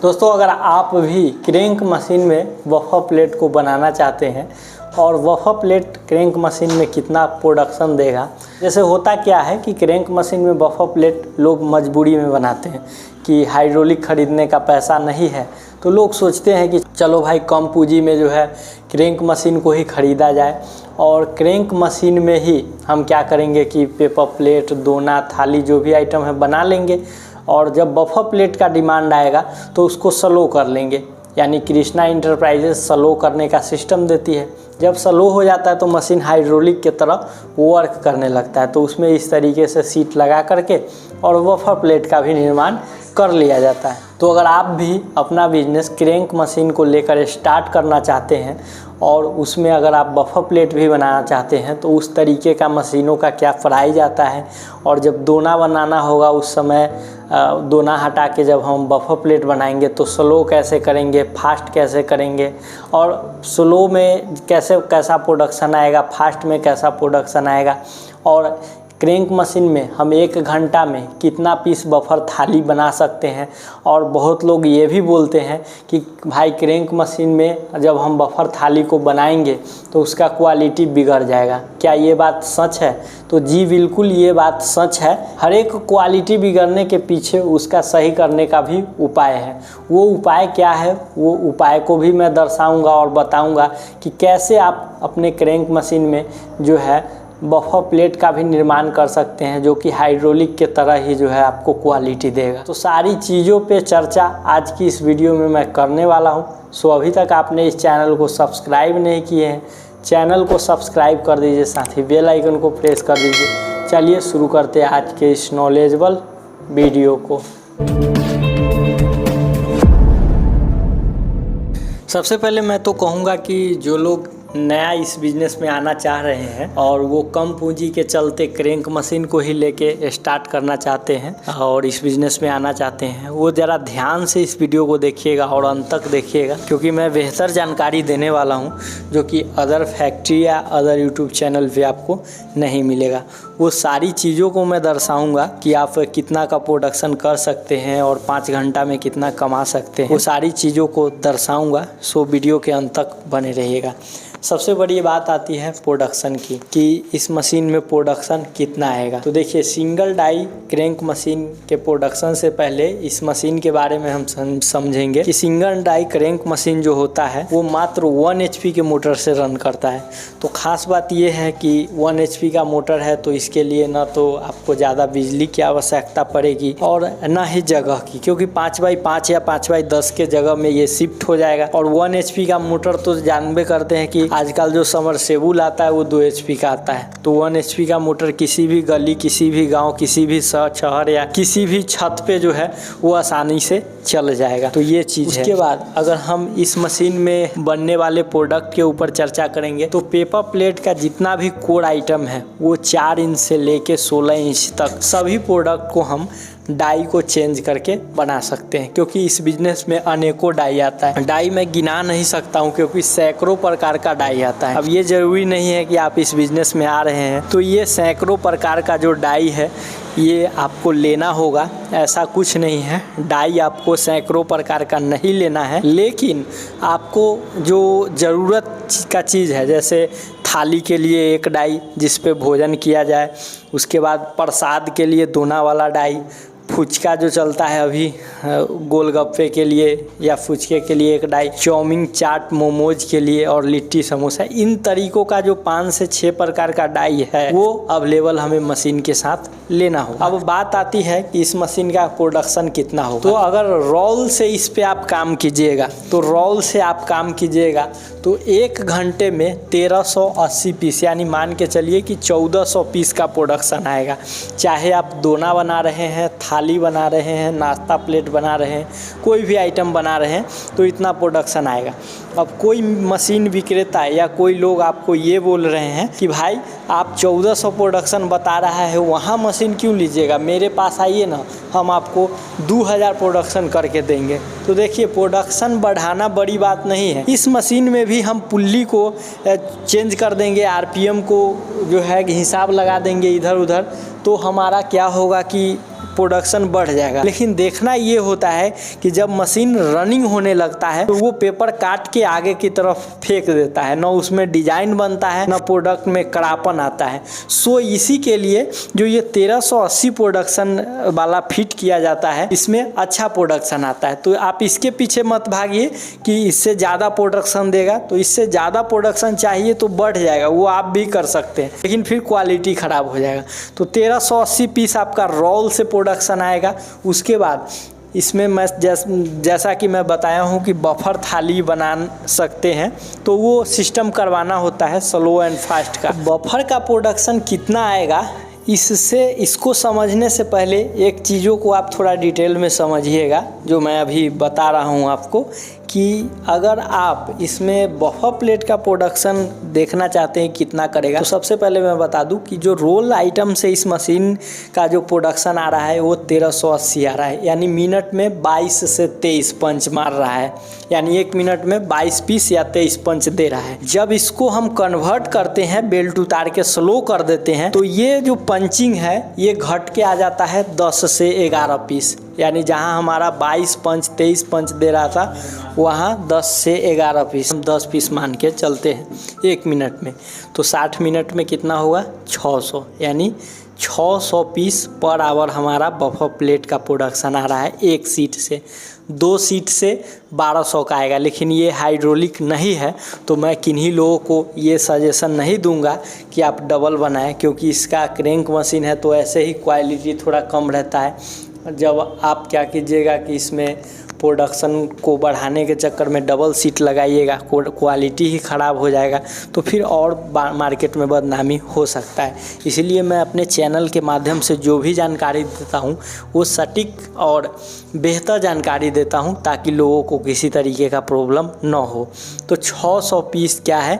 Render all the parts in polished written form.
दोस्तों अगर आप भी क्रैंक मशीन में बफर प्लेट को बनाना चाहते हैं और बफर प्लेट क्रैंक मशीन में कितना प्रोडक्शन देगा, जैसे होता क्या है कि क्रैंक मशीन में बफर प्लेट लोग मजबूरी में बनाते हैं कि हाइड्रोलिक ख़रीदने का पैसा नहीं है, तो लोग सोचते हैं कि चलो भाई कम पूंजी में जो है क्रैंक मशीन को ही ख़रीदा जाए और क्रैंक मशीन में ही हम क्या करेंगे कि पेपर प्लेट, दोना, थाली जो भी आइटम है बना लेंगे और जब बफर प्लेट का डिमांड आएगा तो उसको स्लो कर लेंगे। यानी कृष्णा इंटरप्राइजेस स्लो करने का सिस्टम देती है। जब स्लो हो जाता है तो मशीन हाइड्रोलिक की तरह वर्क करने लगता है, तो उसमें इस तरीके से सीट लगा करके और बफर प्लेट का भी निर्माण कर लिया जाता है। तो अगर आप भी अपना बिजनेस क्रैंक मशीन को लेकर स्टार्ट करना चाहते हैं और उसमें अगर आप बफर प्लेट भी बनाना चाहते हैं तो उस तरीके का मशीनों का क्या प्राइस आता है और जब दोना बनाना होगा उस समय दोना हटा के जब हम बफर प्लेट बनाएंगे तो स्लो कैसे करेंगे, फास्ट कैसे करेंगे और स्लो में कैसा प्रोडक्शन आएगा, फास्ट में कैसा प्रोडक्शन आएगा और क्रैंक मशीन में हम 1 घंटा में कितना पीस बफर थाली बना सकते हैं। और बहुत लोग ये भी बोलते हैं कि भाई क्रैंक मशीन में जब हम बफर थाली को बनाएंगे तो उसका क्वालिटी बिगड़ जाएगा। क्या ये बात सच है? तो जी बिल्कुल ये बात सच है। हर एक क्वालिटी बिगड़ने के पीछे उसका सही करने का भी उपाय है। वो उपाय क्या है, वो उपाय को भी मैं दर्शाऊँगा और बताऊँगा कि कैसे आप अपने क्रैंक मशीन में जो है बफर प्लेट का भी निर्माण कर सकते हैं जो कि हाइड्रोलिक के तरह ही जो है आपको क्वालिटी देगा। तो सारी चीज़ों पे चर्चा आज की इस वीडियो में मैं करने वाला हूं। सो अभी तक आपने इस चैनल को सब्सक्राइब नहीं किए हैं, चैनल को सब्सक्राइब कर दीजिए, साथ ही बेल आइकन को प्रेस कर दीजिए। चलिए शुरू करते हैं आज के इस नॉलेजेबल वीडियो को। सबसे पहले मैं तो कहूँगा कि जो लोग नया इस बिज़नेस में आना चाह रहे हैं और वो कम पूंजी के चलते क्रैंक मशीन को ही लेके स्टार्ट करना चाहते हैं और इस बिज़नेस में आना चाहते हैं, वो ज़रा ध्यान से इस वीडियो को देखिएगा और अंत तक देखिएगा, क्योंकि मैं बेहतर जानकारी देने वाला हूँ जो कि अदर फैक्ट्री या अदर यूट्यूब चैनल पे आपको नहीं मिलेगा। वो सारी चीज़ों को मैं दर्शाऊँगा कि आप कितना का प्रोडक्शन कर सकते हैं और 5 घंटा में कितना कमा सकते हैं, वो सारी चीज़ों को दर्शाऊँगा। सो वीडियो के अंत तक बने रहिएगा। सबसे बड़ी बात आती है प्रोडक्शन की कि इस मशीन में प्रोडक्शन कितना आएगा। तो देखिए, सिंगल डाई क्रैंक मशीन के प्रोडक्शन से पहले इस मशीन के बारे में हम समझेंगे कि सिंगल डाई क्रैंक मशीन जो होता है वो मात्र 1 HP के मोटर से रन करता है। तो खास बात ये है कि 1 HP का मोटर है तो इसके लिए ना तो आपको ज़्यादा बिजली की आवश्यकता पड़ेगी और ना ही जगह की, क्योंकि 5x5 या 5x10 के जगह में ये शिफ्ट हो जाएगा। और 1 HP का मोटर तो जानबे करते हैं कि आजकल जो समरसेबुल आता है वो 2 HP का आता है। तो 1 HP का मोटर किसी भी गली, किसी भी गांव, किसी भी शहर या किसी भी छत पे जो है वो आसानी से चल जाएगा। तो ये चीज़ है। उसके बाद अगर हम इस मशीन में बनने वाले प्रोडक्ट के ऊपर चर्चा करेंगे तो पेपर प्लेट का जितना भी कोर आइटम है वो 4 इंच से लेके 16 इंच तक सभी प्रोडक्ट को हम डाई को चेंज करके बना सकते हैं, क्योंकि इस बिजनेस में अनेकों डाई आता है। डाई मैं गिना नहीं सकता हूं क्योंकि सैकड़ों प्रकार का डाई आता है। अब ये ज़रूरी नहीं है कि आप इस बिजनेस में आ रहे हैं तो ये सैकड़ों प्रकार का जो डाई है ये आपको लेना होगा, ऐसा कुछ नहीं है। डाई आपको सैकड़ों प्रकार का नहीं लेना है, लेकिन आपको जो ज़रूरत का चीज़ है, जैसे थाली के लिए 1 डाई जिस पे भोजन किया जाए, उसके बाद प्रसाद के लिए दोना वाला डाई, फुचका जो चलता है अभी गोलगप्पे के लिए या फुचके के लिए 1 डाई, चाउमीन, चाट, मोमोज के लिए और लिट्टी समोसा, इन तरीकों का जो 5 से 6 प्रकार का डाई है वो अवेलेबल हमें मशीन के साथ लेना होगा। अब बात आती है कि इस मशीन का प्रोडक्शन कितना होगा। तो अगर रोल से इस पे आप काम कीजिएगा तो 1 घंटे में 1380 पीस, यानी मान के चलिए कि 1400 पीस का प्रोडक्शन आएगा। चाहे आप दोना बना रहे हैं, थाली बना रहे हैं, नाश्ता प्लेट बना रहे हैं, कोई भी आइटम बना रहे हैं तो इतना प्रोडक्शन आएगा। अब कोई मशीन विक्रेता या कोई लोग आपको ये बोल रहे हैं कि भाई आप 1400 प्रोडक्शन बता रहा है, वहाँ मशीन क्यों लीजिएगा, मेरे पास आइए ना, हम आपको 2000 प्रोडक्शन करके देंगे। तो देखिए, प्रोडक्शन बढ़ाना बड़ी बात नहीं है। इस मशीन में भी हम पुल्ली को चेंज कर देंगे, RPM को जो है हिसाब लगा देंगे इधर उधर, तो हमारा क्या होगा कि प्रोडक्शन बढ़ जाएगा। लेकिन देखना ये होता है कि जब मशीन रनिंग होने लगता है तो वो पेपर काट के आगे की तरफ फेंक देता है, ना उसमें डिजाइन बनता है, ना प्रोडक्ट में कड़ापन आता है। सो इसी के लिए जो ये 1380 प्रोडक्शन वाला फिट किया जाता है, इसमें अच्छा प्रोडक्शन आता है। तो आप इसके पीछे मत भागिए कि इससे ज़्यादा प्रोडक्शन देगा, तो इससे ज़्यादा प्रोडक्शन चाहिए तो बढ़ जाएगा, वो आप भी कर सकते हैं, लेकिन फिर क्वालिटी ख़राब हो जाएगा। तो 1380 पीस आपका रोल से प्रोडक्शन आएगा। उसके बाद इसमें मैं जैसा कि मैं बताया हूँ कि बफर थाली बना सकते हैं, तो वो सिस्टम करवाना होता है स्लो एंड फास्ट का। बफर का प्रोडक्शन कितना आएगा, इसको समझने से पहले एक चीज़ों को आप थोड़ा डिटेल में समझिएगा, जो मैं अभी बता रहा हूँ आपको, कि अगर आप इसमें बफर प्लेट का प्रोडक्शन देखना चाहते हैं कितना करेगा, तो सबसे पहले मैं बता दूं कि जो रोल आइटम से इस मशीन का जो प्रोडक्शन आ रहा है वो 1380 आ रहा है, यानी मिनट में 22 से 23 पंच मार रहा है, यानी 1 मिनट में 22 पीस या 23 पंच दे रहा है। जब इसको हम कन्वर्ट करते हैं, बेल्ट उतार के स्लो कर देते हैं, तो ये जो पंचिंग है ये घट के आ जाता है 10 से 11 पीस, यानी जहां हमारा 22 पंच 23 पंच दे रहा था, वहाँ 10 से 11 पीस, हम 10 पीस मान के चलते हैं 1 मिनट में। तो 60 मिनट में कितना होगा, 600, यानी 600 पीस पर आवर हमारा बफर प्लेट का प्रोडक्शन आ रहा है एक सीट से। 2 सीट से 1200 का आएगा, लेकिन ये हाइड्रोलिक नहीं है, तो मैं किन्हीं लोगों को ये सजेशन नहीं दूंगा कि आप डबल बनाएं, क्योंकि इसका क्रैंक मशीन है तो ऐसे ही क्वालिटी थोड़ा कम रहता है। जब आप क्या कीजिएगा कि इसमें प्रोडक्शन को बढ़ाने के चक्कर में डबल सीट लगाइएगा, क्वालिटी ही ख़राब हो जाएगा, तो फिर और मार्केट में बदनामी हो सकता है। इसलिए मैं अपने चैनल के माध्यम से जो भी जानकारी देता हूँ वो सटीक और बेहतर जानकारी देता हूँ, ताकि लोगों को किसी तरीके का प्रॉब्लम ना हो। तो 600 पीस क्या है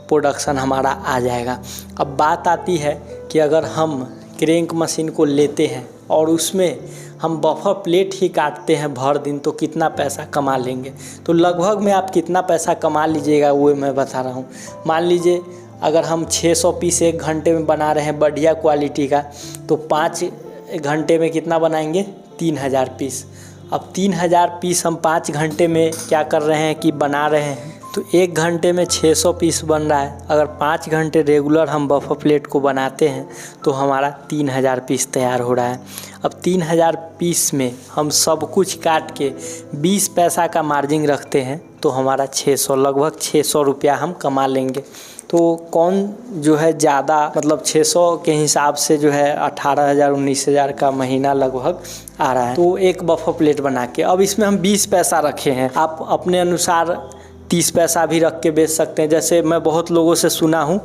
प्रोडक्शन हमारा आ जाएगा। अब बात आती है कि अगर हम क्रैंक मशीन को लेते हैं और उसमें हम बफर प्लेट ही काटते हैं भर दिन, तो कितना पैसा कमा लेंगे। तो लगभग में आप कितना पैसा कमा लीजिएगा वो मैं बता रहा हूँ। मान लीजिए अगर हम 600 पीस 1 घंटे में बना रहे हैं बढ़िया क्वालिटी का, तो 5 घंटे में कितना बनाएंगे, 3000 पीस। अब 3000 पीस हम 5 घंटे में क्या कर रहे हैं कि बना रहे हैं, तो 1 घंटे में 600 पीस बन रहा है। अगर 5 घंटे रेगुलर हम बफर प्लेट को बनाते हैं तो हमारा 3000 पीस तैयार हो रहा है। अब 3000 पीस में हम सब कुछ काट के 20 पैसा का मार्जिन रखते हैं, तो हमारा 600, लगभग 600 रुपया हम कमा लेंगे। तो कौन जो है ज़्यादा, मतलब 600 के हिसाब से जो है 18,000 19,000 का महीना लगभग आ रहा है, तो एक बफर प्लेट बना के। अब इसमें हम 20 पैसा रखे हैं, आप अपने अनुसार 30 पैसा भी रख के बेच सकते हैं। जैसे मैं बहुत लोगों से सुना हूँ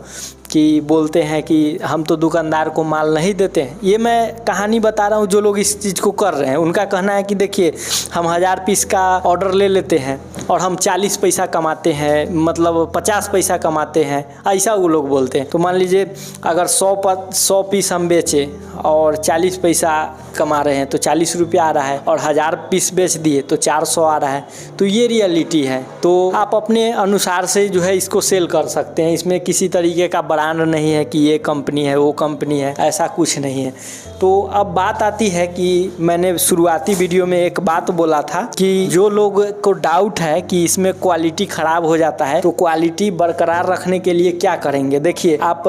कि बोलते हैं कि हम तो दुकानदार को माल नहीं देते हैं। ये मैं कहानी बता रहा हूँ, जो लोग इस चीज़ को कर रहे हैं उनका कहना है कि देखिए हम 1000 पीस का ऑर्डर ले लेते हैं और हम 40 पैसा कमाते हैं, मतलब 50 पैसा कमाते हैं, ऐसा वो लोग बोलते हैं। तो मान लीजिए अगर 100 पीस हम बेचे और 40 पैसा कमा रहे हैं तो 40 रुपया आ रहा है, और 1000 पीस बेच दिए तो 400 आ रहा है। तो ये रियलिटी है। तो आप अपने अनुसार से जो है इसको सेल कर सकते हैं। इसमें किसी तरीके का ब्रांड नहीं है कि ये कंपनी है वो कंपनी है, ऐसा कुछ नहीं है। तो अब बात आती है कि मैंने शुरुआती वीडियो में एक बात बोला था कि जो लोग को डाउट है कि इसमें क्वालिटी ख़राब हो जाता है, तो क्वालिटी बरकरार रखने के लिए क्या करेंगे। देखिए आप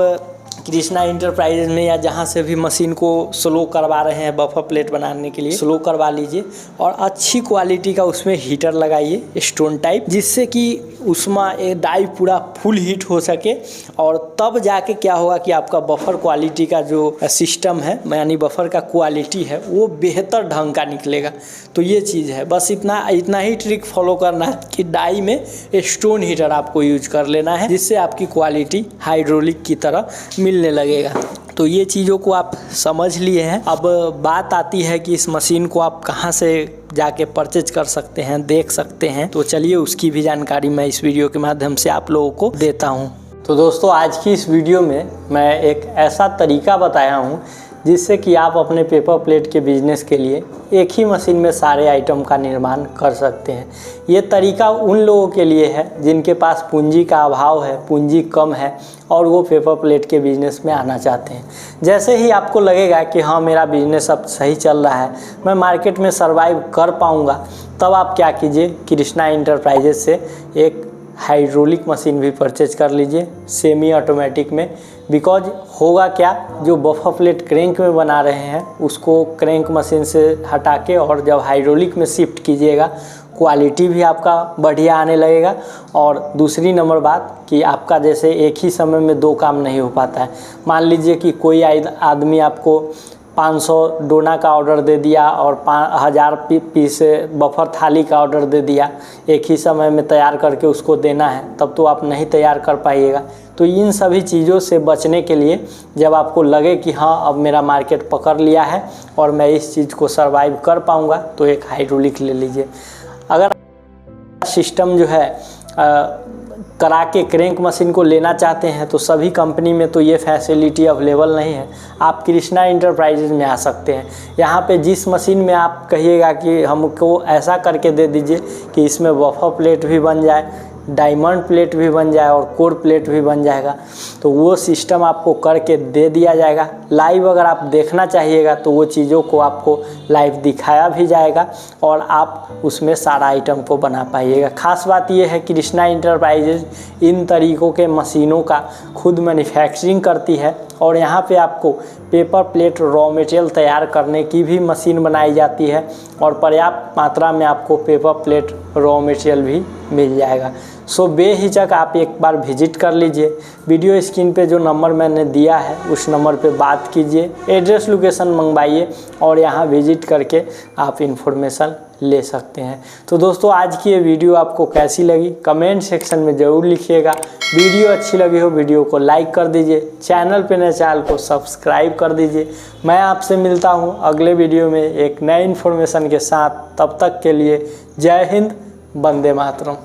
कृष्णा इंटरप्राइजेज में या जहाँ से भी मशीन को स्लो करवा रहे हैं बफर प्लेट बनाने के लिए, स्लो करवा लीजिए और अच्छी क्वालिटी का उसमें हीटर लगाइए स्टोन टाइप, जिससे कि उसमें डाई पूरा फुल हीट हो सके, और तब जाके क्या होगा कि आपका बफर क्वालिटी का जो सिस्टम है, यानी बफर का क्वालिटी है, वो बेहतर ढंग का निकलेगा। तो ये चीज़ है, बस इतना ही ट्रिक फॉलो करना है कि डाई में स्टोन हीटर आपको यूज कर लेना है, जिससे आपकी क्वालिटी हाइड्रोलिक की तरह मिलने लगेगा। तो ये चीज़ों को आप समझ लिए हैं। अब बात आती है कि इस मशीन को आप कहाँ से जाके परचेज कर सकते हैं, देख सकते हैं। तो चलिए उसकी भी जानकारी मैं इस वीडियो के माध्यम से आप लोगों को देता हूँ। तो दोस्तों आज की इस वीडियो में मैं एक ऐसा तरीका बताया हूँ जिससे कि आप अपने पेपर प्लेट के बिजनेस के लिए एक ही मशीन में सारे आइटम का निर्माण कर सकते हैं। ये तरीका उन लोगों के लिए है जिनके पास पूंजी का अभाव है, पूंजी कम है और वो पेपर प्लेट के बिज़नेस में आना चाहते हैं। जैसे ही आपको लगेगा कि हाँ मेरा बिज़नेस अब सही चल रहा है, मैं मार्केट में सर्वाइव कर पाऊँगा, तब आप क्या कीजिए, कृष्णा इंटरप्राइजेस से एक हाइड्रोलिक मशीन भी परचेज कर लीजिए सेमी ऑटोमेटिक में। बिकॉज होगा क्या, जो बफर प्लेट क्रैंक में बना रहे हैं उसको क्रैंक मशीन से हटा के और जब हाइड्रोलिक में शिफ्ट कीजिएगा, क्वालिटी भी आपका बढ़िया आने लगेगा। और दूसरी नंबर बात कि आपका जैसे एक ही समय में दो काम नहीं हो पाता है। मान लीजिए कि कोई आदमी आपको 500 डोना का ऑर्डर दे दिया और 1000 पीस बफर थाली का ऑर्डर दे दिया, एक ही समय में तैयार करके उसको देना है, तब तो आप नहीं तैयार कर पाइएगा। तो इन सभी चीज़ों से बचने के लिए जब आपको लगे कि हाँ अब मेरा मार्केट पकड़ लिया है और मैं इस चीज़ को सर्वाइव कर पाऊँगा, तो एक हाइड्रोलिक ले लीजिए। अगर सिस्टम जो है करा के क्रैंक मशीन को लेना चाहते हैं तो सभी कंपनी में तो ये फैसिलिटी अवेलेबल नहीं है। आप कृष्णा इंटरप्राइजेज में आ सकते हैं। यहाँ पे जिस मशीन में आप कहिएगा कि हमको ऐसा करके दे दीजिए कि इसमें बफर प्लेट भी बन जाए, डायमंड प्लेट भी बन जाए और कोर प्लेट भी बन जाएगा, तो वो सिस्टम आपको करके दे दिया जाएगा। लाइव अगर आप देखना चाहिएगा तो वो चीज़ों को आपको लाइव दिखाया भी जाएगा और आप उसमें सारा आइटम को बना पाइएगा। खास बात ये है कि कृष्णा इंटरप्राइजेज इन तरीक़ों के मशीनों का खुद मैन्युफैक्चरिंग करती है और यहाँ पे आपको पेपर प्लेट रॉ मटेरियल तैयार करने की भी मशीन बनाई जाती है और पर्याप्त मात्रा में आपको पेपर प्लेट रॉ मटेरियल भी मिल जाएगा। सो बेहिचक आप एक बार विजिट कर लीजिए। वीडियो स्क्रीन पे जो नंबर मैंने दिया है उस नंबर पे बात कीजिए, एड्रेस लोकेशन मंगवाइए और यहाँ विजिट करके आप इन्फॉर्मेशन ले सकते हैं। तो दोस्तों आज की ये वीडियो आपको कैसी लगी कमेंट सेक्शन में ज़रूर लिखिएगा। वीडियो अच्छी लगी हो वीडियो को लाइक कर दीजिए, चैनल पे नए चैनल को सब्सक्राइब कर दीजिए। मैं आपसे मिलता हूँ अगले वीडियो में एक नए इन्फॉर्मेशन के साथ। तब तक के लिए जय हिंद, वंदे मातरम।